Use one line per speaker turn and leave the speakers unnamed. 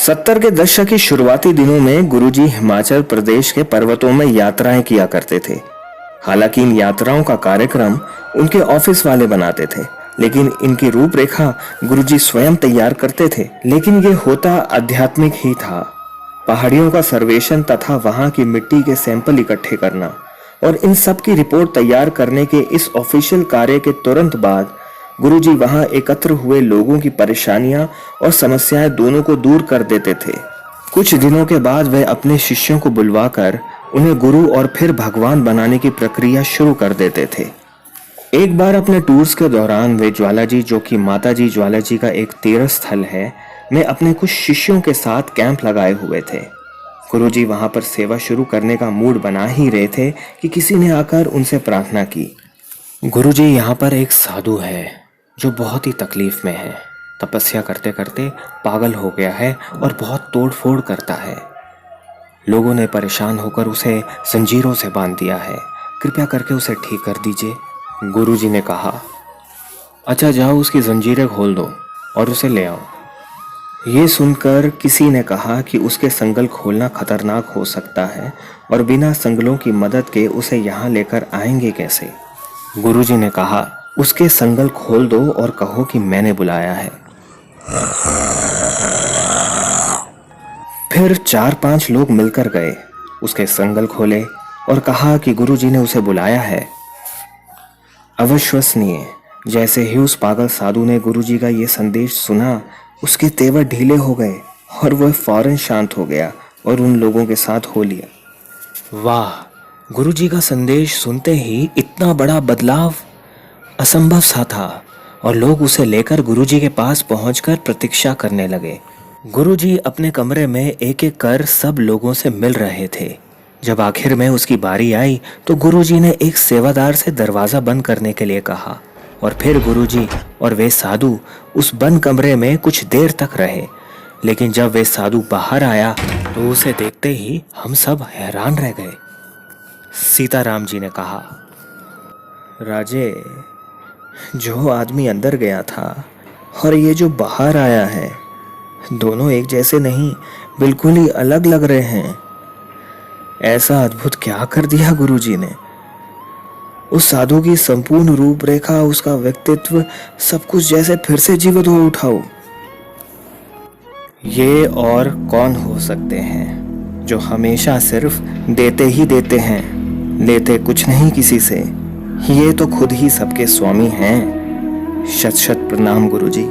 70 के दशक के शुरुआती दिनों में गुरुजी हिमाचल प्रदेश के पर्वतों में यात्राएं किया करते थे। हालांकि इन यात्राओं का कार्यक्रम उनके ऑफिस वाले बनाते थे, लेकिन इनकी रूपरेखा गुरुजी स्वयं तैयार करते थे। लेकिन ये होता आध्यात्मिक ही था। पहाड़ियों का सर्वेक्षण तथा वहां की मिट्टी के सैंपल इकट्ठे करना और इन सब की रिपोर्ट तैयार करने के इस ऑफिशियल कार्य के तुरंत बाद गुरुजी वहां एकत्र हुए लोगों की परेशानियां और समस्याएं दोनों को दूर कर देते थे। कुछ दिनों के बाद वे अपने शिष्यों को बुलवाकर उन्हें गुरु और फिर भगवान बनाने की प्रक्रिया शुरू कर देते थे। एक बार अपने टूर्स के दौरान वे ज्वालाजी, जो कि माताजी ज्वालाजी का एक तीर्थ स्थल है, में अपने कुछ शिष्यों के साथ कैंप लगाए हुए थे। गुरुजी वहां पर सेवा शुरू करने का मूड बना ही रहे थे कि किसी ने आकर उनसे प्रार्थना की। गुरुजी, यहाँ पर एक साधु है जो बहुत ही तकलीफ में है, तपस्या करते करते पागल हो गया है और बहुत तोड़फोड़ करता है। लोगों ने परेशान होकर उसे जंजीरों से बांध दिया है, कृपया करके उसे ठीक कर दीजिए। गुरुजी ने कहा, अच्छा जाओ उसकी जंजीरें खोल दो और उसे ले आओ। ये सुनकर किसी ने कहा कि उसके संगल खोलना खतरनाक हो सकता है और बिना संगलों की मदद के उसे यहाँ लेकर आएंगे कैसे। गुरुजी ने कहा, उसके संगल खोल दो और कहो कि मैंने बुलाया है। फिर 4-5 लोग मिलकर गए, उसके संगल खोले और कहा कि गुरुजी ने उसे बुलाया है। अविश्वसनीय। जैसे ही उस पागल साधु ने गुरुजी का ये संदेश सुना, उसके तेवर ढीले हो गए और वह फौरन शांत हो गया और उन लोगों के साथ हो लिया। वाह, गुरुजी का संदेश सुनते ही इतना बड़ा बदलाव असंभव सा था और लोग उसे लेकर गुरुजी के पास पहुंचकर प्रतीक्षा करने लगे। गुरुजी अपने कमरे में एक एक कर सब लोगों से मिल रहे थे। जब आखिर में उसकी बारी आई तो गुरुजी ने एक सेवादार से दरवाजा बंद करने के लिए कहा और फिर गुरुजी और वे साधु उस बंद कमरे में कुछ देर तक रहे। लेकिन जब वे साधु बाहर आया तो उसे देखते ही हम सब हैरान रह गए। सीताराम जी ने कहा, राजे, जो आदमी अंदर गया था और ये जो बाहर आया है, दोनों एक जैसे नहीं, बिल्कुल ही अलग लग रहे हैं। ऐसा अद्भुत क्या कर दिया गुरुजी ने। उस साधु की संपूर्ण रूपरेखा, उसका व्यक्तित्व, सब कुछ जैसे फिर से जीवित हो उठाओ। ये और कौन हो सकते हैं जो हमेशा सिर्फ देते ही देते हैं, लेते कुछ नहीं किसी से। ये तो खुद ही सबके स्वामी हैं। शत शत प्रणाम गुरुजी।